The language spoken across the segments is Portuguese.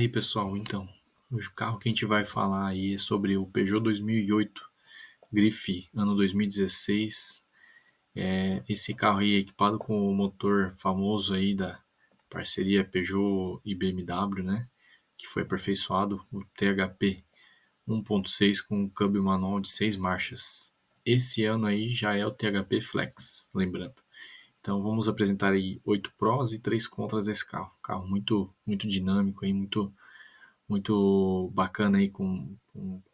aí, pessoal, então, o carro que a gente vai falar aí é sobre o Peugeot 2008 Grife, ano 2016. Esse carro aí é equipado com o motor famoso aí da parceria Peugeot e BMW, né? Que foi aperfeiçoado, o THP 1.6 com um câmbio manual de 6 marchas. Esse ano aí já é o THP Flex, lembrando. Então vamos apresentar aí 8 prós e 3 contras desse carro. Carro muito dinâmico aí, muito bacana aí, com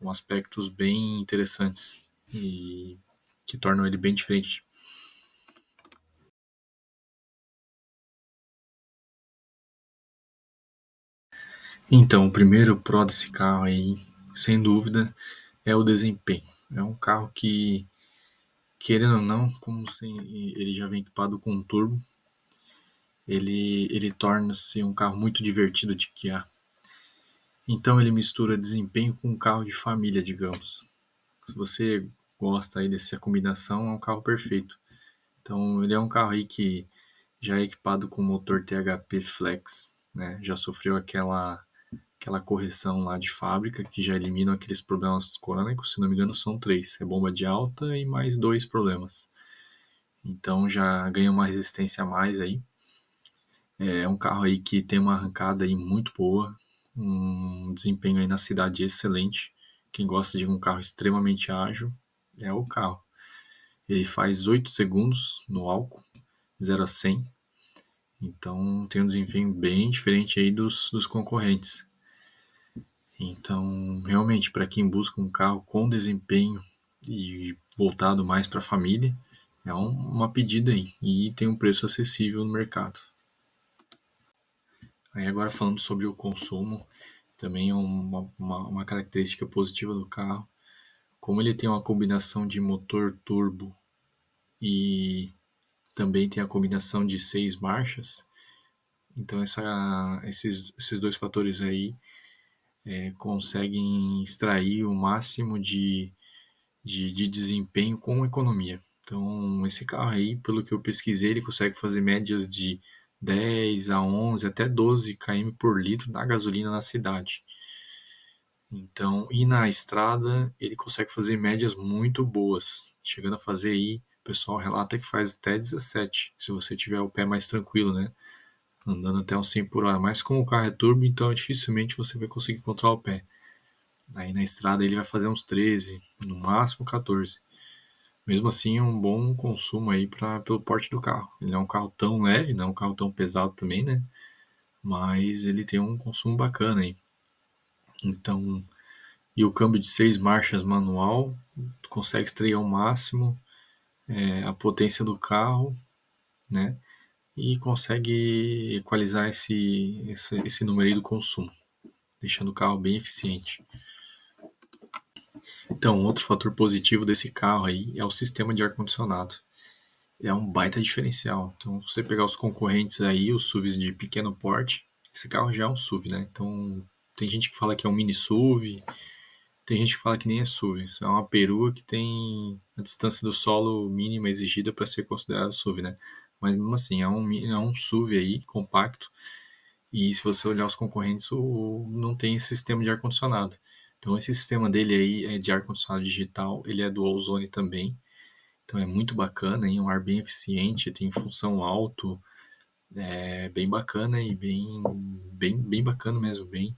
aspectos bem interessantes e que tornam ele bem diferente. Então, o primeiro pró desse carro aí, sem dúvida, é o desempenho. É um carro que, querendo ou não, como ele já vem equipado com um turbo, ele torna-se um carro muito divertido de guiar. Então ele mistura desempenho com um carro de família, digamos. Se você gosta aí dessa combinação, é um carro perfeito. Então ele é um carro aí que já é equipado com motor THP Flex, né? Já sofreu aquela correção lá de fábrica que já elimina aqueles problemas crônicos, se não me engano são 3, é bomba de alta e mais 2 problemas. Então já ganha uma resistência a mais aí. É um carro aí que tem uma arrancada aí muito boa, um desempenho aí na cidade excelente. Quem gosta de um carro extremamente ágil é o carro. Ele faz 8 segundos no álcool, 0 a 100. Então tem um desempenho bem diferente aí dos concorrentes. Então, realmente, para quem busca um carro com desempenho e voltado mais para a família, é uma pedida aí. E tem um preço acessível no mercado. Aí agora falando sobre o consumo, também é uma característica positiva do carro. Como ele tem uma combinação de motor turbo e também tem a combinação de 6 marchas, então esses dois fatores aí conseguem extrair o máximo de desempenho com economia. Então, esse carro aí, pelo que eu pesquisei, ele consegue fazer médias de 10 a 11 até 12 km por litro na gasolina na cidade. Então, e na estrada, ele consegue fazer médias muito boas, chegando a fazer aí, o pessoal relata que faz até 17, se você tiver o pé mais tranquilo, né? Andando até uns 100 por hora. Mas como o carro é turbo, então dificilmente você vai conseguir controlar o pé. Aí na estrada ele vai fazer uns 13, no máximo 14. Mesmo assim, é um bom consumo aí pelo porte do carro. Ele é um carro tão leve, não é um carro tão pesado também, né? Mas ele tem um consumo bacana aí. Então, e o câmbio de 6 marchas manual, tu consegue extrair ao máximo a potência do carro, né? E consegue equalizar esse número aí do consumo, deixando o carro bem eficiente. Então, outro fator positivo desse carro aí é o sistema de ar-condicionado. É um baita diferencial. Então, se você pegar os concorrentes aí, os SUVs de pequeno porte, esse carro já é um SUV, né? Então, tem gente que fala que é um mini SUV, tem gente que fala que nem é SUV. É uma perua que tem a distância do solo mínima exigida para ser considerado SUV, né? Mas mesmo assim, é um SUV aí, compacto. E se você olhar os concorrentes, não tem esse sistema de ar-condicionado. Então, esse sistema dele aí é de ar-condicionado digital, ele é do Ozone também. Então é muito bacana, hein? Um ar bem eficiente, tem função alto, é bem bacana e bem bacana mesmo, bem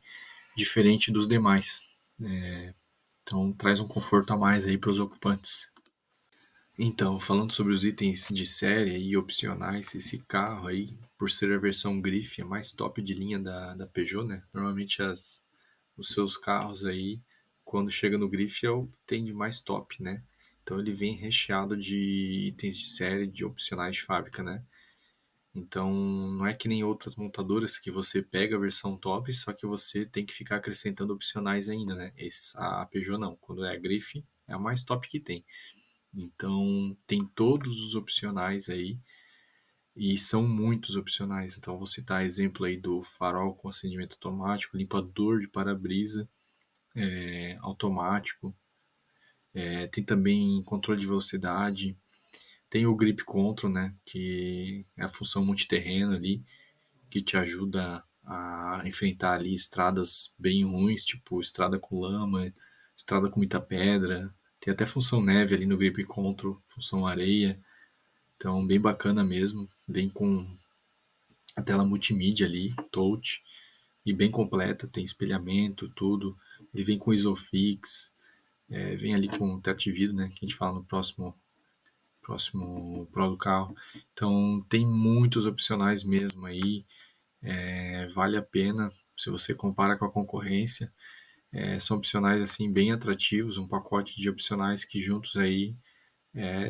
diferente dos demais. Então traz um conforto a mais aí para os ocupantes. Então, falando sobre os itens de série e opcionais, esse carro aí, por ser a versão Grife, é mais top de linha da Peugeot, né? Normalmente os seus carros aí, quando chega no Grife, é o que tem de mais top, né? Então ele vem recheado de itens de série, de opcionais de fábrica, né? Então não é que nem outras montadoras que você pega a versão top, só que você tem que ficar acrescentando opcionais ainda, né? A Peugeot não, quando é a Grife é a mais top que tem. Então tem todos os opcionais aí e são muitos opcionais. Então vou citar exemplo aí do farol com acendimento automático, limpador de para-brisa automático, tem também controle de velocidade, tem o Grip Control, né, que é a função multiterreno ali, que te ajuda a enfrentar ali estradas bem ruins, tipo estrada com lama, estrada com muita pedra. Tem até função neve ali no Grip Control, função areia. Então, bem bacana mesmo. Vem com a tela multimídia ali, touch, e bem completa, tem espelhamento, tudo. Ele vem com Isofix, vem ali com teto de vidro, né, que a gente fala no próximo Pro do carro. Então, tem muitos opcionais mesmo aí, vale a pena se você compara com a concorrência. São opcionais assim bem atrativos, um pacote de opcionais que juntos aí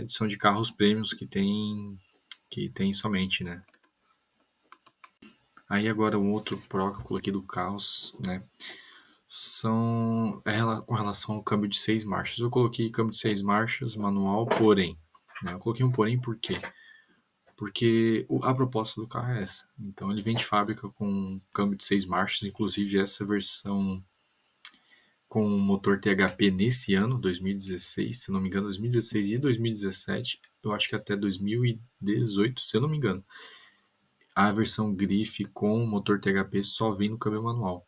são de carros premiums que tem somente, né? Aí agora um outro Pro que eu coloquei do Caos, né? Com relação ao câmbio de 6 marchas. Eu coloquei câmbio de 6 marchas manual, porém. Né? Eu coloquei um porém por quê? Porque a proposta do carro é essa. Então ele vem de fábrica com câmbio de 6 marchas, inclusive essa versão com o motor THP nesse ano, 2016, se não me engano, 2016 e 2017, eu acho que até 2018, se eu não me engano. A versão Grife com motor THP só vem no câmbio manual.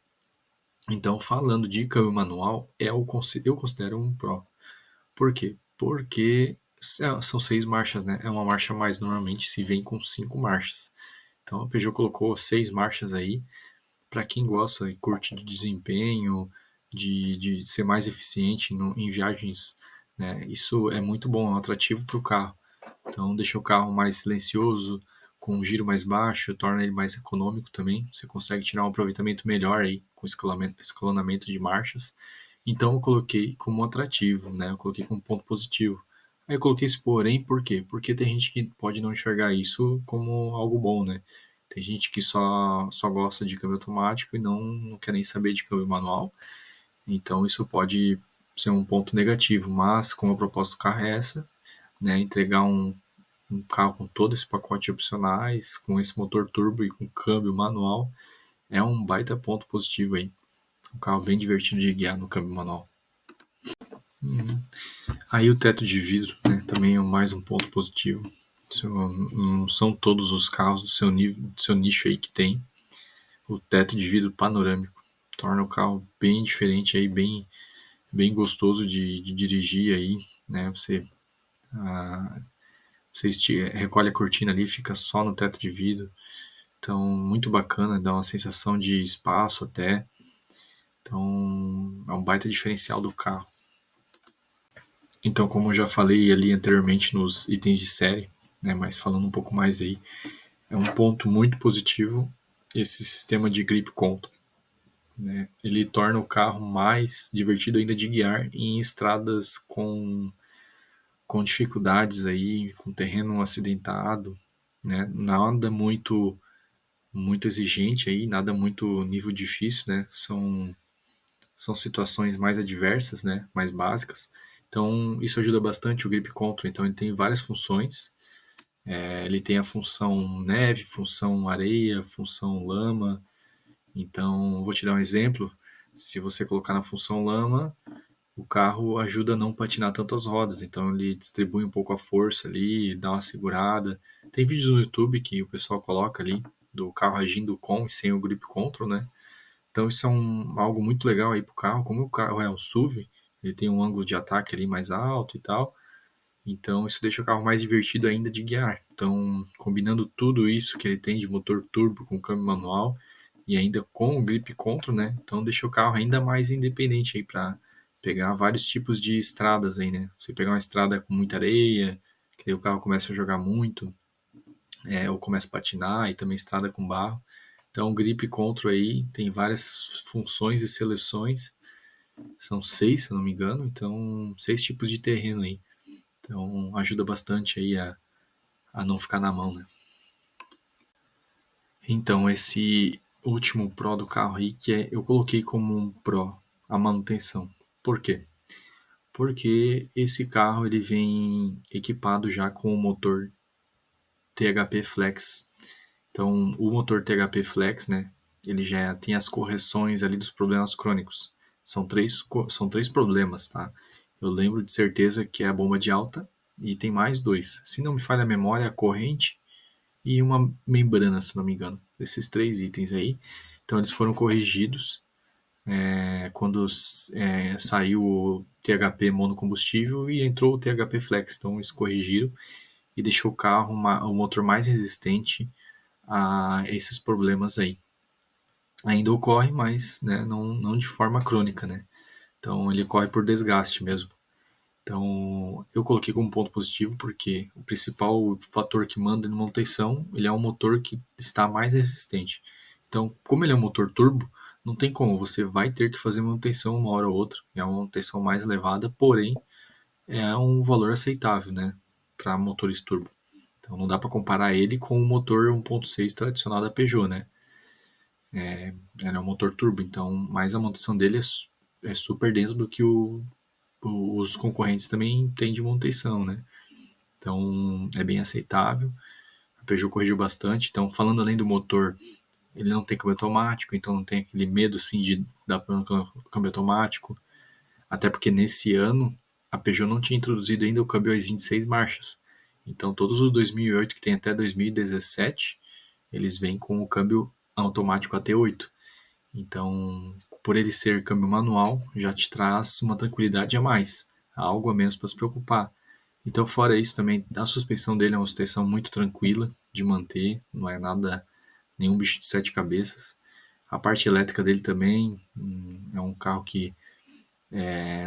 Então, falando de câmbio manual, eu considero um Pro. Por quê? Porque são 6 marchas, né? É uma marcha a mais, normalmente se vem com 5 marchas. Então a Peugeot colocou 6 marchas aí, para quem gosta e curte de desempenho, de ser mais eficiente em viagens, né? Isso é muito bom, é um atrativo para o carro. Então deixa o carro mais silencioso, com um giro mais baixo, torna ele mais econômico também. Você consegue tirar um aproveitamento melhor aí com escalonamento de marchas. Então eu coloquei como atrativo, né? Eu coloquei como ponto positivo. Aí eu coloquei esse porém, por quê? Porque tem gente que pode não enxergar isso como algo bom, né? Tem gente que só gosta de câmbio automático e não quer nem saber de câmbio manual. Então isso pode ser um ponto negativo, mas como a proposta do carro é essa, né? Entregar um carro com todo esse pacote de opcionais, com esse motor turbo e com câmbio manual, é um baita ponto positivo aí. Um carro bem divertido de guiar no câmbio manual. Aí o teto de vidro, né, também é mais um ponto positivo. Não são todos os carros do seu nicho aí que tem o teto de vidro panorâmico. Torna o carro bem diferente aí, bem gostoso de dirigir aí, né? Você recolhe a cortina ali, fica só no teto de vidro. Então, muito bacana, dá uma sensação de espaço até. Então, é um baita diferencial do carro. Então, como eu já falei ali anteriormente nos itens de série, né, mas falando um pouco mais aí, é um ponto muito positivo esse sistema de grip control. Né? Ele torna o carro mais divertido ainda de guiar em estradas com dificuldades aí, com terreno acidentado, né? Nada muito exigente aí, nada muito nível difícil, né? São situações mais adversas, né? Mais básicas. Então, isso ajuda bastante o Grip Control. Então, ele tem várias funções. Ele tem a função neve, função areia, função lama. Então, vou te dar um exemplo. Se você colocar na função lama, o carro ajuda a não patinar tanto as rodas. Então, ele distribui um pouco a força ali, dá uma segurada. Tem vídeos no YouTube que o pessoal coloca ali do carro agindo com e sem o Grip Control, né? Então isso é algo muito legal aí para o carro. Como o carro é um SUV, ele tem um ângulo de ataque ali mais alto e tal. Então isso deixa o carro mais divertido ainda de guiar. Então, combinando tudo isso que ele tem de motor turbo com câmbio manual e ainda com o grip control, né? Então deixa o carro ainda mais independente aí para pegar vários tipos de estradas aí, né? Você pegar uma estrada com muita areia, que aí o carro começa a jogar muito, ou começa a patinar, e também estrada com barro. Então, o Grip Control aí tem várias funções e seleções. São 6, se não me engano. Então, 6 tipos de terreno aí. Então, ajuda bastante aí a não ficar na mão, né? Então, esse último Pro do carro aí, eu coloquei como um Pro a manutenção. Por quê? Porque esse carro ele vem equipado já com o motor THP Flex. Então, o motor THP Flex, né, ele já tem as correções ali dos problemas crônicos. São três problemas, tá? Eu lembro de certeza que é a bomba de alta e tem mais dois. Se não me falha a memória, a corrente e uma membrana, se não me engano. Esses 3 itens aí. Então eles foram corrigidos quando saiu o THP monocombustível e entrou o THP Flex. Então eles corrigiram e deixou o carro o motor mais resistente a esses problemas aí. Ainda ocorre, mas né, não de forma crônica, né? Então ele ocorre por desgaste mesmo. Então eu coloquei como ponto positivo porque o principal fator que manda na manutenção, ele é um motor que está mais resistente. Então, como ele é um motor turbo, não tem como, você vai ter que fazer manutenção uma hora ou outra. É uma manutenção mais elevada, porém é um valor aceitável, né, para motores turbo. Então não dá para comparar ele com o motor 1.6 tradicional da Peugeot, né? Ele é um motor turbo, então, mas a manutenção dele é super dentro do que os concorrentes também têm de manutenção, né? Então é bem aceitável. A Peugeot corrigiu bastante. Então, falando além do motor, ele não tem câmbio automático, então não tem aquele medo assim de dar câmbio automático. Até porque nesse ano a Peugeot não tinha introduzido ainda o câmbio AISIN de 6 marchas. Então todos os 2008 que tem até 2017, eles vêm com o câmbio automático AT8. Então, por ele ser câmbio manual, já te traz uma tranquilidade a mais, algo a menos para se preocupar. Então, fora isso também, a suspensão dele é uma suspensão muito tranquila de manter, não é nada, nenhum bicho de sete cabeças. A parte elétrica dele também é um carro que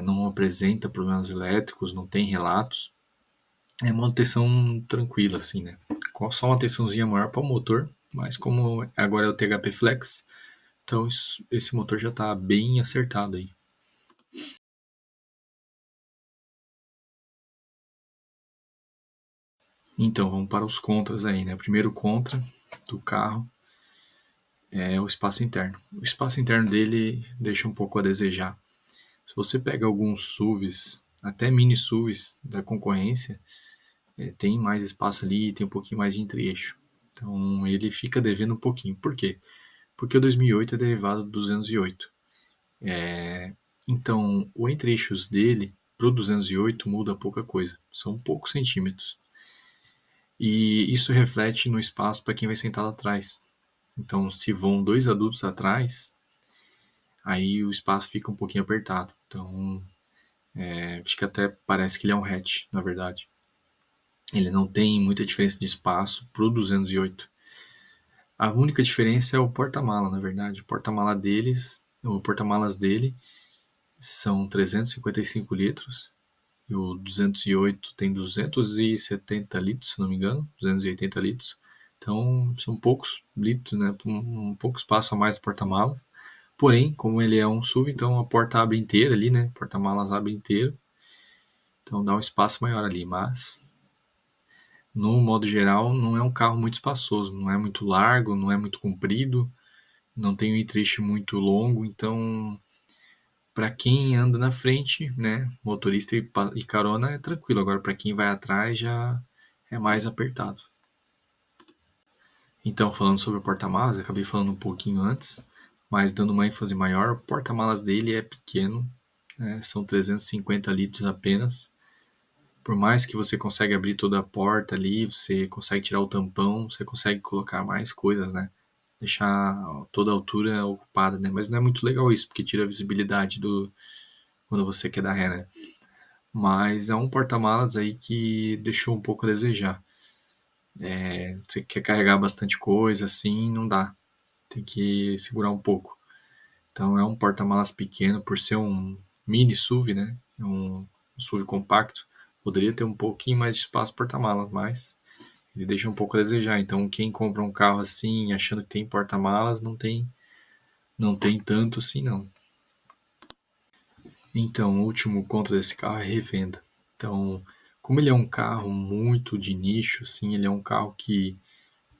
não apresenta problemas elétricos, não tem relatos. É uma manutenção tranquila, assim, né? Com só uma tensãozinha maior para o motor, mas como agora é o THP Flex, então esse motor já está bem acertado aí. Então, vamos para os contras aí, né? O primeiro contra do carro é o espaço interno. O espaço interno dele deixa um pouco a desejar. Se você pega alguns SUVs, até mini SUVs da concorrência, tem mais espaço ali, tem um pouquinho mais de entre-eixo. Então ele fica devendo um pouquinho. Por quê? Porque o 2008 é derivado do 208. Então o entre-eixos dele para o 208 muda pouca coisa. São poucos centímetros. E isso reflete no espaço para quem vai sentar lá atrás. Então, se vão dois adultos atrás, aí o espaço fica um pouquinho apertado. Então, fica até parece que ele é um hatch, na verdade. Ele não tem muita diferença de espaço para o 208. A única diferença é o porta-mala, na verdade. O porta-malas dele são 355 litros e o 208 tem 270 litros, se não me engano, 280 litros. Então, são poucos litros, né? Um pouco espaço a mais do porta-malas. Porém, como ele é um SUV, então a porta abre inteira ali, né? Porta-malas abre inteiro. Então dá um espaço maior ali, mas no modo geral não é um carro muito espaçoso, não é muito largo, não é muito comprido, não tem um trecho muito longo, então para quem anda na frente, né, motorista e carona é tranquilo, agora para quem vai atrás já é mais apertado. Então, falando sobre o porta-malas, acabei falando um pouquinho antes, mas dando uma ênfase maior, o porta-malas dele é pequeno, né, são 350 litros apenas. Por mais que você consiga abrir toda a porta ali, você consegue tirar o tampão, você consegue colocar mais coisas, né? Deixar toda a altura ocupada, né? Mas não é muito legal isso, porque tira a visibilidade do quando você quer dar ré, né? Mas é um porta-malas aí que deixou um pouco a desejar. Você quer carregar bastante coisa, assim, não dá. Tem que segurar um pouco. Então é um porta-malas pequeno, por ser um mini SUV, né? Um SUV compacto. Poderia ter um pouquinho mais de espaço porta-malas, mas ele deixa um pouco a desejar. Então quem compra um carro assim, achando que tem porta-malas, não tem tanto assim não. Então, o último contra desse carro é revenda. Então, como ele é um carro muito de nicho, assim, ele é um carro que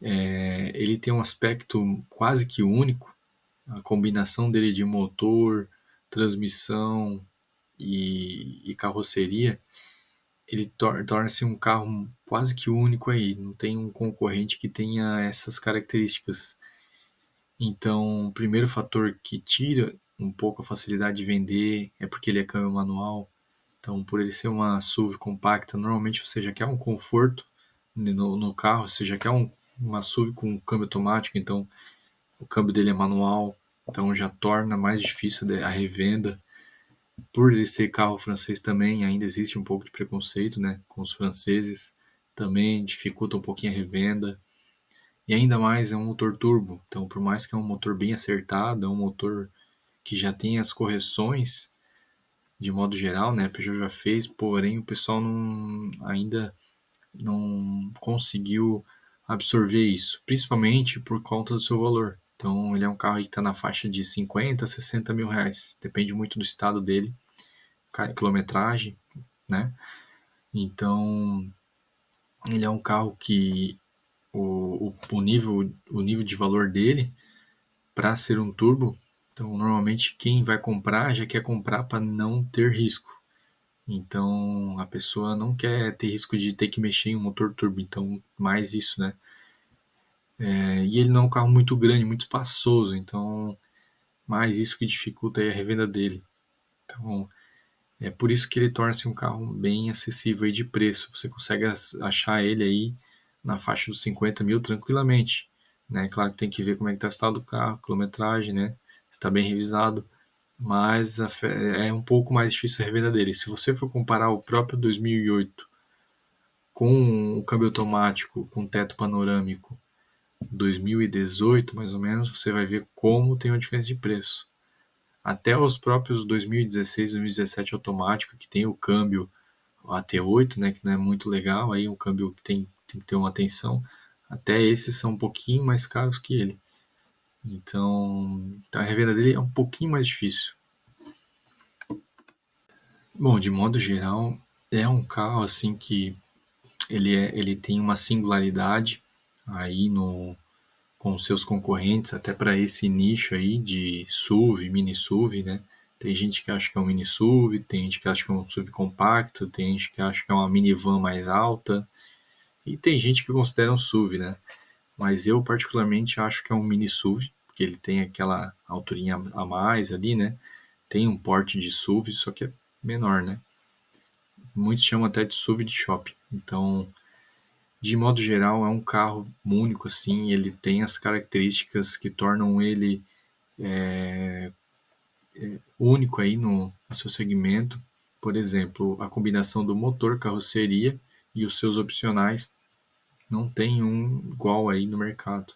ele tem um aspecto quase que único. A combinação dele de motor, transmissão e carroceria, ele torna-se um carro quase que único aí. Não tem um concorrente que tenha essas características. Então, o primeiro fator que tira um pouco a facilidade de vender é porque ele é câmbio manual. Então, por ele ser uma SUV compacta, normalmente você já quer um conforto no carro, você já quer uma SUV com câmbio automático, então o câmbio dele é manual, então já torna mais difícil a revenda. Por ele ser carro francês também, ainda existe um pouco de preconceito, né, com os franceses, também dificulta um pouquinho a revenda. E ainda mais é um motor turbo, então por mais que é um motor bem acertado, é um motor que já tem as correções de modo geral, né, a Peugeot já fez, porém o pessoal ainda não conseguiu absorver isso, principalmente por conta do seu valor. Então ele é um carro que está na faixa de 50 a 60 mil reais, depende muito do estado dele, quilometragem, né? Então ele é um carro que o nível de valor dele para ser um turbo, então normalmente quem vai comprar já quer comprar para não ter risco. Então a pessoa não quer ter risco de ter que mexer em um motor turbo, então mais isso, né? E ele não é um carro muito grande, muito espaçoso, então mais isso que dificulta aí a revenda dele. Então é por isso que ele torna-se um carro bem acessível aí de preço. Você consegue achar ele aí na faixa dos 50 mil tranquilamente. Né? Claro que tem que ver como é que está o estado do carro, quilometragem, né? Está bem revisado, mas é um pouco mais difícil a revenda dele. Se você for comparar o próprio 2008 com o câmbio automático, com teto panorâmico, 2018 mais ou menos, você vai ver como tem uma diferença de preço. Até os próprios 2016, 2017 automático, que tem o câmbio AT8, né, que não é muito legal, aí um câmbio que tem que ter uma atenção, até esses são um pouquinho mais caros que ele. Então, a revenda dele é um pouquinho mais difícil. Bom, de modo geral, é um carro assim que ele tem uma singularidade aí no com seus concorrentes, até para esse nicho aí de SUV, mini SUV, né? Tem gente que acha que é um mini SUV, tem gente que acha que é um SUV compacto, tem gente que acha que é uma minivan mais alta, e tem gente que considera um SUV, né? Mas eu particularmente acho que é um mini SUV, porque ele tem aquela alturinha a mais ali, né? Tem um porte de SUV, só que é menor, né? Muitos chamam até de SUV de shopping. Então, de modo geral, é um carro único, assim, ele tem as características que tornam ele único aí no seu segmento. Por exemplo, a combinação do motor, carroceria e os seus opcionais não tem um igual aí no mercado.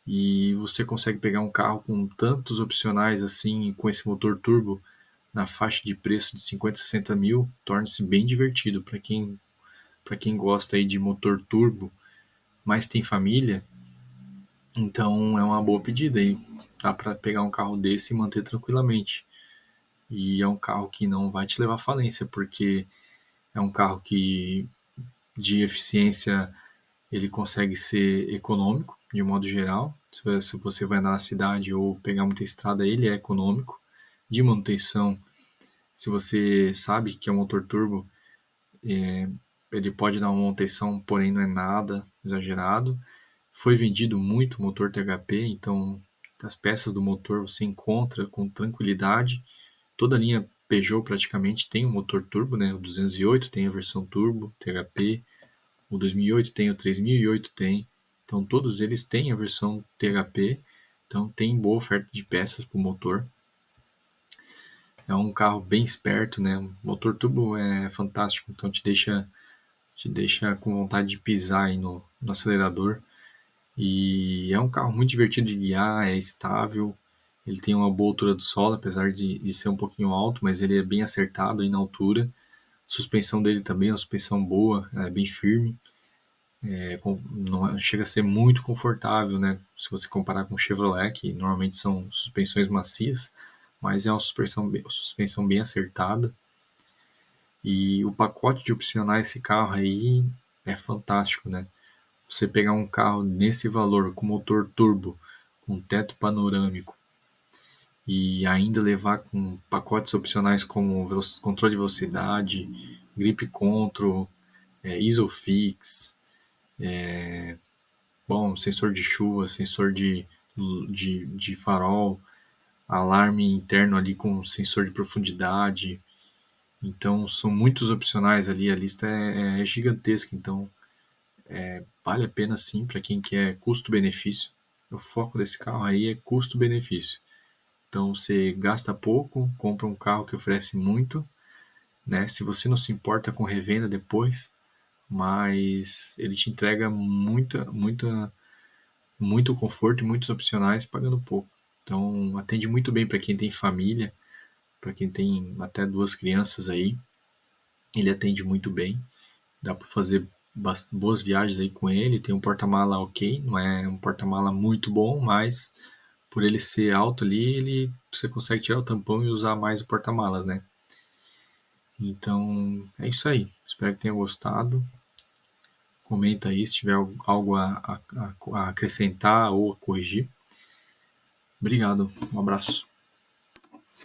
E você consegue pegar um carro com tantos opcionais assim, com esse motor turbo, na faixa de preço de 50, 60 mil, torna-se bem divertido para quem gosta aí de motor turbo, mas tem família, então é uma boa pedida aí. Dá para pegar um carro desse e manter tranquilamente. E é um carro que não vai te levar à falência, porque é um carro que de eficiência ele consegue ser econômico, de modo geral. Se você vai na cidade ou pegar muita estrada, ele é econômico. De manutenção, se você sabe que é um motor turbo, ele pode dar uma manutenção, porém não é nada exagerado. Foi vendido muito motor THP, então as peças do motor você encontra com tranquilidade. Toda a linha Peugeot praticamente tem um motor turbo, né? O 208 tem a versão turbo, THP, o 2008 tem, o 3008 tem. Então todos eles têm a versão THP, então tem boa oferta de peças para o motor. É um carro bem esperto, né? O motor turbo é fantástico, então te deixa com vontade de pisar aí no acelerador. E é um carro muito divertido de guiar, é estável, ele tem uma boa altura do solo, apesar de ser um pouquinho alto, mas ele é bem acertado aí na altura. A suspensão dele também é uma suspensão boa, é bem firme, não chega a ser muito confortável, né? Se você comparar com o Chevrolet, que normalmente são suspensões macias, mas é uma suspensão bem acertada. E o pacote de opcionais desse carro aí é fantástico, né? Você pegar um carro nesse valor, com motor turbo, com teto panorâmico, e ainda levar com pacotes opcionais como controle de velocidade, grip control, Isofix, bom, sensor de chuva, sensor de farol, alarme interno ali com sensor de profundidade. Então são muitos opcionais ali, a lista é gigantesca, então vale a pena sim para quem quer custo-benefício. O foco desse carro aí é custo-benefício. Então você gasta pouco, compra um carro que oferece muito, né? Se você não se importa com revenda depois, mas ele te entrega muito conforto e muitos opcionais pagando pouco. Então atende muito bem para quem tem família, para quem tem até duas crianças aí. Ele atende muito bem, dá para fazer boas viagens aí com ele. Tem um porta-mala ok, não é um porta-mala muito bom, mas por ele ser alto ali, você consegue tirar o tampão e usar mais o porta-malas, né? Então é isso aí. Espero que tenha gostado. Comenta aí se tiver algo a acrescentar ou a corrigir. Obrigado, um abraço.